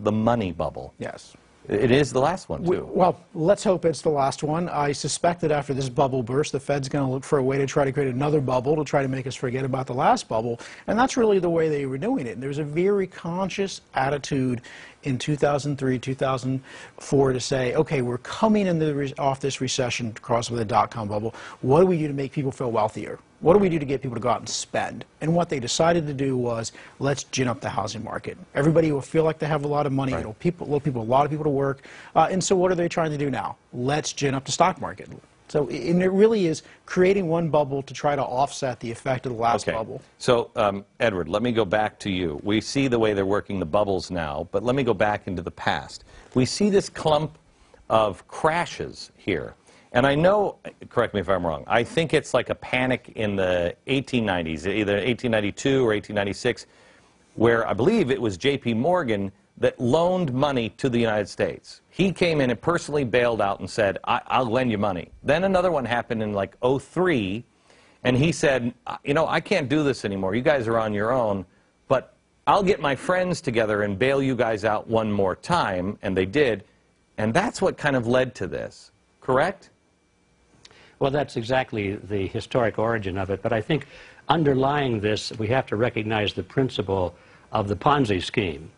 the money bubble. Yes. It is the last one, too. Well, let's hope it's the last one. I suspect that after this bubble burst, the Fed's going to look for a way to try to create another bubble to try to make us forget about the last bubble. And that's really the way they were doing it. And there's a very conscious attitude in 2003, 2004 to say, okay, we're coming off this recession across with the dot-com bubble. What do we do to make people feel wealthier? What do we do to get people to go out and spend? And what they decided to do was, let's gin up the housing market. Everybody will feel like they have a lot of money. Right. It'll a lot of people to work. And so what are they trying to do now? Let's gin up the stock market. So and it really is creating one bubble to try to offset the effect of the last bubble. So, Edward, let me go back to you. We see the way they're working the bubbles now, but let me go back into the past. We see this clump of crashes here. And I know, correct me if I'm wrong, I think it's like a panic in the 1890s, either 1892 or 1896, where I believe it was J.P. Morgan that loaned money to the United States. He came in and personally bailed out and said, I'll lend you money. Then another one happened in like 03, and he said, you know, I can't do this anymore. You guys are on your own, but I'll get my friends together and bail you guys out one more time, and they did. And that's what kind of led to this, correct? Well, that's exactly the historic origin of it, but I think underlying this, we have to recognize the principle of the Ponzi scheme.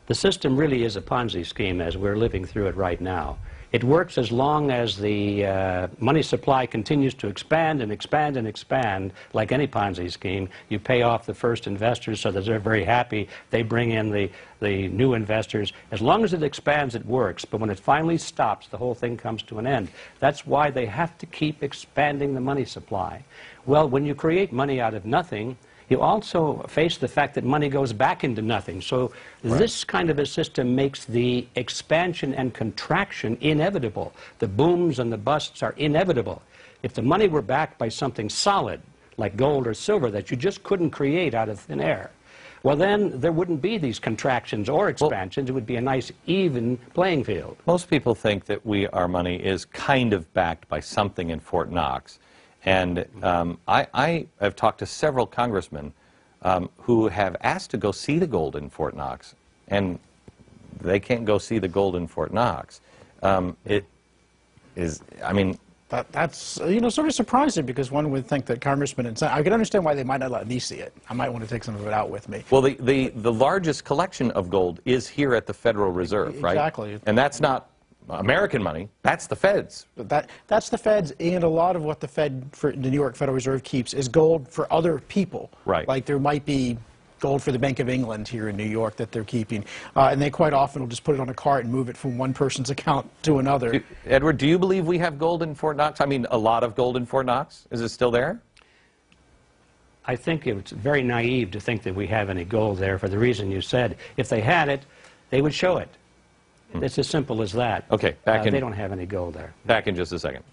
The system really is a Ponzi scheme as we're living through it right now. It works as long as the money supply continues to expand and expand and expand, like any Ponzi scheme. You pay off the first investors so that they're very happy. They bring in the new investors. As long as it expands, it works. But when it finally stops, the whole thing comes to an end. That's why they have to keep expanding the money supply. Well, when you create money out of nothing, you also face the fact that money goes back into nothing. So this kind of a system makes the expansion and contraction inevitable. The booms and the busts are inevitable. If the money were backed by something solid, like gold or silver, that you just couldn't create out of thin air, well, then there wouldn't be these contractions or expansions. It would be a nice, even playing field. Most people think that our money is kind of backed by something in Fort Knox. And I have talked to several congressmen who have asked to go see the gold in Fort Knox, and they can't go see the gold in Fort Knox. It is, I mean... That's, you know, sort of surprising, because one would think that congressmen and I can understand why they might not let me see it. I might want to take some of it out with me. Well, the largest collection of gold is here at the Federal Reserve, right? Exactly. And that's not American money, that's the Fed's. That's the Fed's, and a lot of what the the New York Federal Reserve keeps is gold for other people. Right. Like there might be gold for the Bank of England here in New York that they're keeping. And they quite often will just put it on a cart and move it from one person's account to another. Edward, do you believe we have gold in Fort Knox? I mean, a lot of gold in Fort Knox? Is it still there? I think it's very naive to think that we have any gold there for the reason you said. If they had it, they would show it. It's as simple as that. Okay, they don't have any gold there. Back in just a second.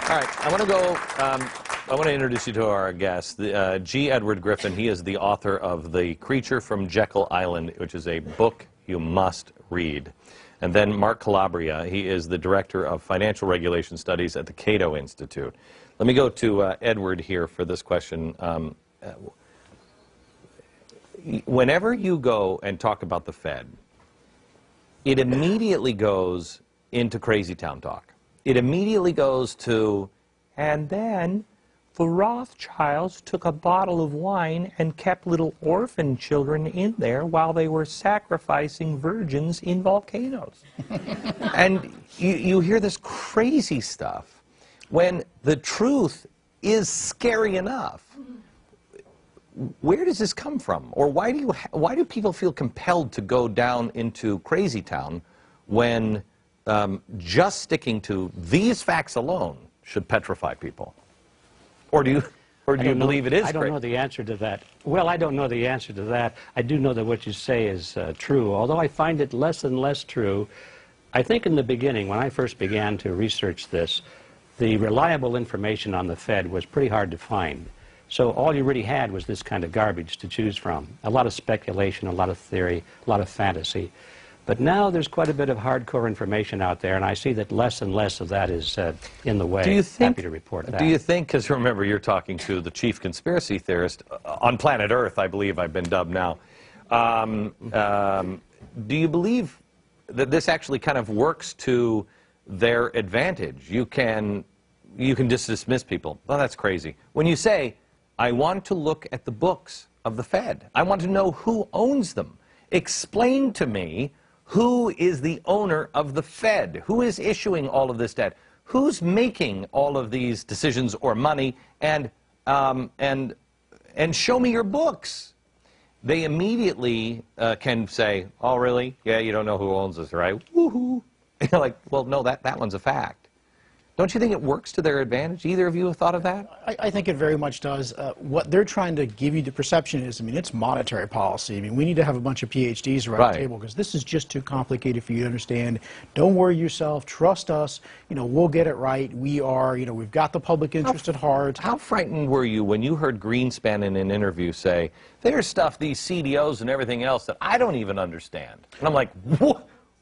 All right, I want to introduce you to our guest, G. Edward Griffin. He is the author of The Creature from Jekyll Island, which is a book you must read. And then Mark Calabria, he is the Director of Financial Regulation Studies at the Cato Institute. Let me go to Edward here for this question. Whenever you go and talk about the Fed, it immediately goes into crazy town talk. It immediately goes to, and then the Rothschilds took a bottle of wine and kept little orphan children in there while they were sacrificing virgins in volcanoes. And you hear this crazy stuff when the truth is scary enough. Where does this come from? Or why do people feel compelled to go down into crazy town when just sticking to these facts alone should petrify people? Or do you believe it is? I don't know the answer to that. Well, I don't know the answer to that. I do know that what you say is true, although I find it less and less true. I think in the beginning, when I first began to research this, the reliable information on the Fed was pretty hard to find. So all you really had was this kind of garbage to choose from. A lot of speculation, a lot of theory, a lot of fantasy. But now there's quite a bit of hardcore information out there, and I see that less and less of that is in the way. Do you think, Happy to report that. Do you think, because remember you're talking to the chief conspiracy theorist on planet Earth, I believe I've been dubbed now. Do you believe that this actually kind of works to their advantage? You can just dismiss people. Well, that's crazy. When you say, I want to look at the books of the Fed, I want to know who owns them. Explain to me who is the owner of the Fed, who is issuing all of this debt, who's making all of these decisions or money, and show me your books. They immediately can say, oh, really? Yeah, you don't know who owns this, right? Woohoo. You're like, well, no, that one's a fact. Don't you think it works to their advantage? Either of you have thought of that? I think it very much does. What they're trying to give you the perception is, I mean, it's monetary policy. I mean, we need to have a bunch of PhDs around the table because this is just too complicated for you to understand. Don't worry yourself. Trust us. You know, we'll get it right. We are, you know, we've got the public interest at heart. How frightened were you when you heard Greenspan in an interview say, there's stuff, these CDOs and everything else that I don't even understand? And I'm like,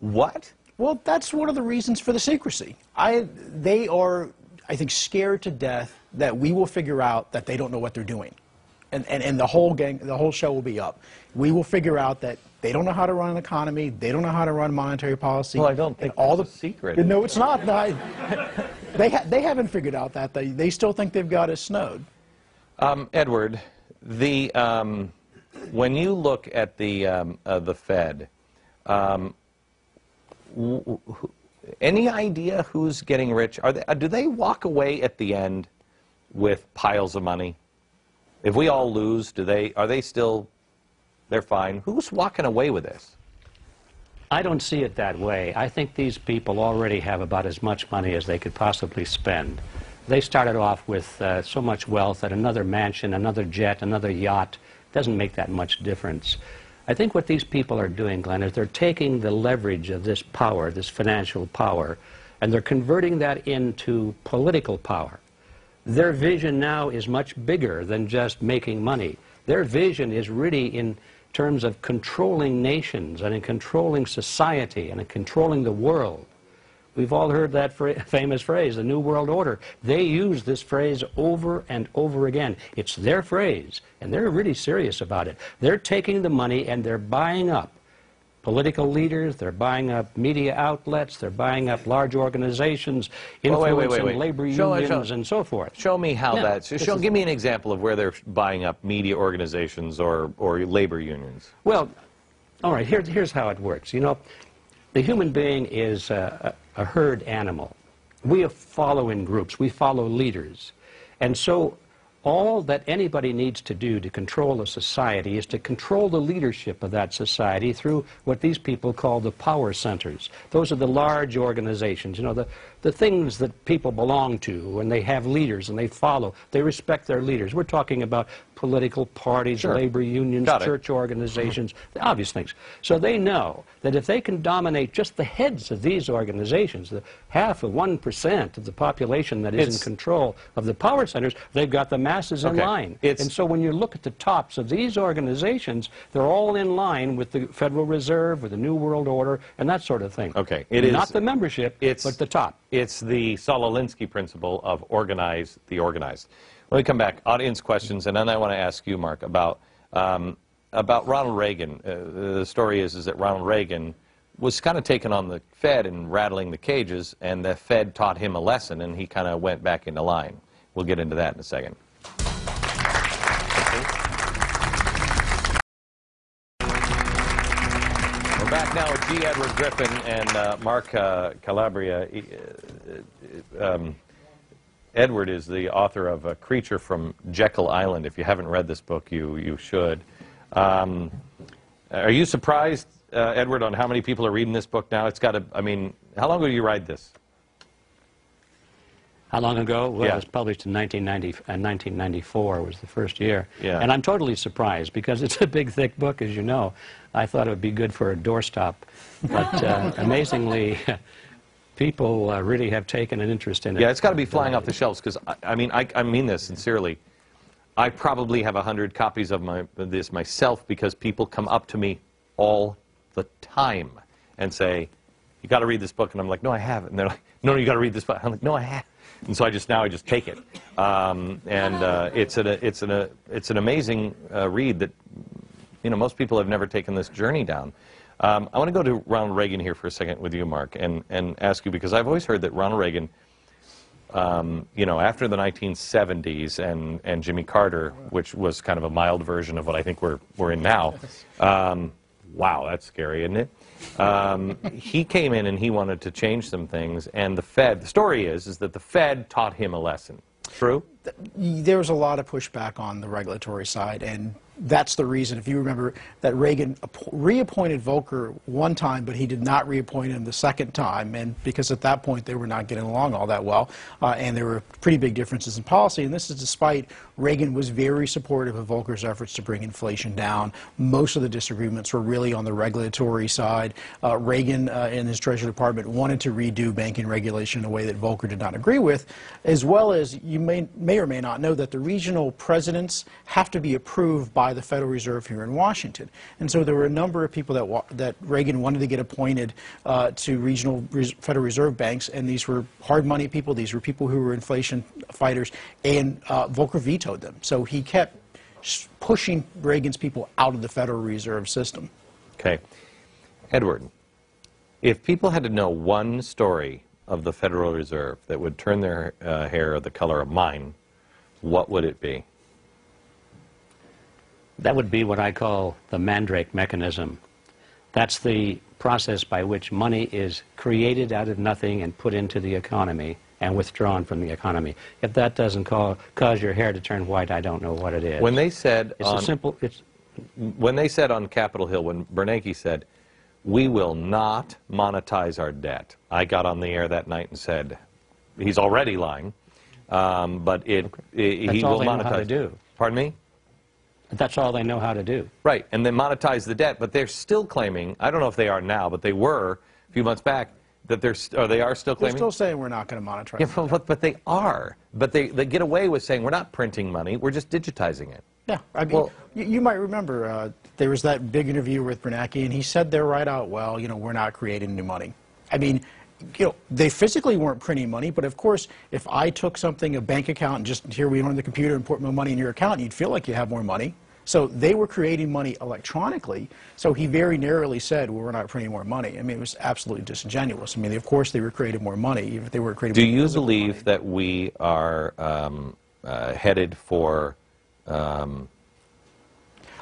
what? Well, that's one of the reasons for the secrecy. They are, I think, scared to death that we will figure out that they don't know what they're doing. And the whole show will be up. We will figure out that they don't know how to run an economy, they don't know how to run monetary policy. Well, I don't think all the secret. No, it's not. They haven't figured out that. They still think they've got us snowed. Edward, when you look at the Fed, any idea who's getting rich? Do they walk away at the end with piles of money? If we all lose, are they still, they're fine? Who's walking away with this? I don't see it that way. I think these people already have about as much money as they could possibly spend. They started off with so much wealth that another mansion, another jet, another yacht doesn't make that much difference. I think what these people are doing, Glenn, is they're taking the leverage of this power, this financial power, and they're converting that into political power. Their vision now is much bigger than just making money. Their vision is really in terms of controlling nations and in controlling society and in controlling the world. We've all heard that famous phrase, the New World Order. They use this phrase over and over again. It's their phrase, and they're really serious about it. They're taking the money and they're buying up political leaders, they're buying up media outlets, they're buying up large organizations, influencing labor unions and so forth. Show me how give me an example of where they're buying up media organizations or labor unions. Well, all right, here's how it works. You know, the human being is a herd animal. We follow in groups. We follow leaders. And so all that anybody needs to do to control a society is to control the leadership of that society through what these people call the power centers. Those are the large organizations, you know, the things that people belong to, and they have leaders and they follow. They respect their leaders. We're talking about political parties, labor unions, church organizations, the obvious things. So they know that if they can dominate just the heads of these organizations, the half of 1% of the population that is in control of the power centers, they've got the masses in line. And so when you look at the tops of these organizations, they're all in line with the Federal Reserve, with the New World Order, and that sort of thing. Okay. Not the membership, but the top. It's the Sololinsky principle of organize the organized. When we come back, audience questions, and then I want to ask you, Mark, about Ronald Reagan. The story is that Ronald Reagan was kind of taking on the Fed and rattling the cages, and the Fed taught him a lesson, and he kind of went back into line. We'll get into that in a second. We're back now with G. Edward Griffin and Mark Calabria. Edward is the author of A Creature from Jekyll Island. If you haven't read this book, you should. Are you surprised, Edward, on how many people are reading this book now? It's got to, I mean, how long ago did you write this? How long ago? Well, it was published in 1994 was the first year. And I'm totally surprised because it's a big, thick book, as you know. I thought it would be good for a doorstop. But amazingly, people really have taken an interest in it. Yeah, it's got to be flying off the shelves because, I mean this sincerely. I probably have 100 copies of this myself because people come up to me all the time and say, you got to read this book. And I'm like, no, I haven't. And they're like, no, you got to read this book. I'm like, no, I haven't. And so I just take it. It's an amazing read that, you know, most people have never taken this journey down. I want to go to Ronald Reagan here for a second with you, Mark, and ask you, because I've always heard that Ronald Reagan, you know, after the 1970s and Jimmy Carter, which was kind of a mild version of what I think we're in now. Wow, that's scary, isn't it? He came in and he wanted to change some things, and the story is that the Fed taught him a lesson. True? There was a lot of pushback on the regulatory side, and that's the reason, if you remember, that Reagan reappointed Volcker one time, but he did not reappoint him the second time, and because at that point they were not getting along all that well, and there were pretty big differences in policy, and this is despite Reagan was very supportive of Volcker's efforts to bring inflation down. Most of the disagreements were really on the regulatory side. Reagan, in his Treasury Department, wanted to redo banking regulation in a way that Volcker did not agree with, as well as you may or may not know that the regional presidents have to be approved by the Federal Reserve here in Washington. And so there were a number of people that Reagan wanted to get appointed to regional Federal Reserve banks, and these were hard money people, these were people who were inflation fighters, and Volcker vetoed them. So he kept pushing Reagan's people out of the Federal Reserve system. Okay. Edward, if people had to know one story of the Federal Reserve that would turn their hair the color of mine, what would it be? That would be what I call the Mandrake mechanism. That's the process by which money is created out of nothing and put into the economy and withdrawn from the economy. If that doesn't cause your hair to turn white, I don't know what it is. When they said when they said on Capitol Hill, when Bernanke said, we will not monetize our debt, I got on the air that night and said, he's already lying, but he will monetize. That's all they know how to do. Pardon me? That's all they know how to do. Right, and they monetize the debt, but they're still claiming, I don't know if they are now, but they were a few months back, that they are still claiming? They're still saying we're not going to monetize it. Yeah, but they are. But they get away with saying we're not printing money, we're just digitizing it. Yeah, I mean, well, you might remember there was that big interview with Bernanke, and he said there right out, well, you know, we're not creating new money. I mean, you know, they physically weren't printing money, but of course, if I took something, a bank account, and just here we are on the computer and put more money in your account, you'd feel like you have more money. So they were creating money electronically. So he very narrowly said, well, we're not printing more money. I mean, it was absolutely disingenuous. I mean, of course they were creating more money if they were creating more money. Do you believe that we are headed for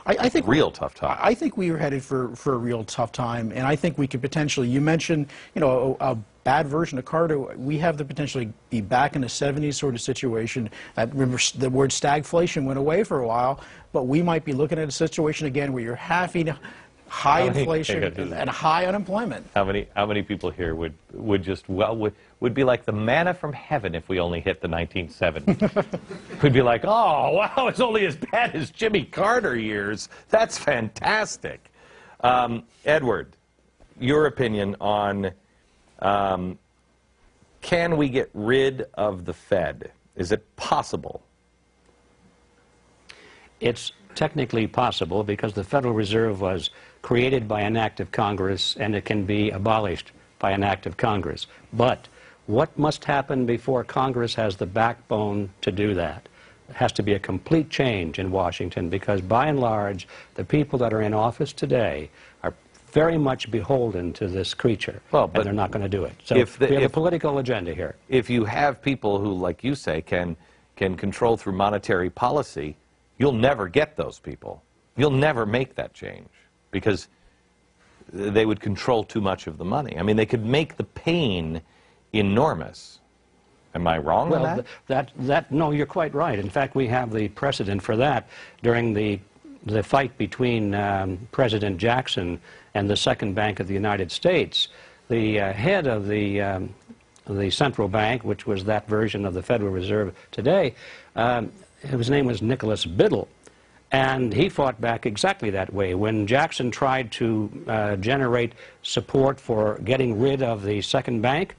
I think real tough time? I think we are headed for a real tough time, and I think we could potentially, you mentioned, you know, a bad version of Carter. We have the potential to be back in a 70s sort of situation. Remember, the word stagflation went away for a while, but we might be looking at a situation again where you're having high inflation and high unemployment. How many people here would be like the manna from heaven if we only hit the 1970s? We'd be like, oh, wow, it's only as bad as Jimmy Carter years. That's fantastic. Edward, your opinion on can we get rid of the Fed? Is it possible? It's technically possible because the Federal Reserve was created by an act of Congress and it can be abolished by an act of Congress. But what must happen before Congress has the backbone to do that? It has to be a complete change in Washington because by and large the people that are in office today are very much beholden to this creature, and they're not going to do it. So we have a political agenda here. If you have people who, like you say, can control through monetary policy, you'll never get those people. You'll never make that change because they would control too much of the money. I mean, they could make the pain enormous. Am I wrong on that? No, you're quite right. In fact, we have the precedent for that during the fight between President Jackson and the Second Bank of the United States. The head of the central bank, which was that version of the Federal Reserve today, his name was Nicholas Biddle, and he fought back exactly that way. When Jackson tried to generate support for getting rid of the Second Bank,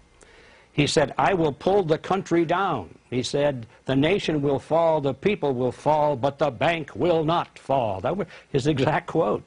he said, I will pull the country down. He said, the nation will fall, the people will fall, but the bank will not fall. That was his exact quote.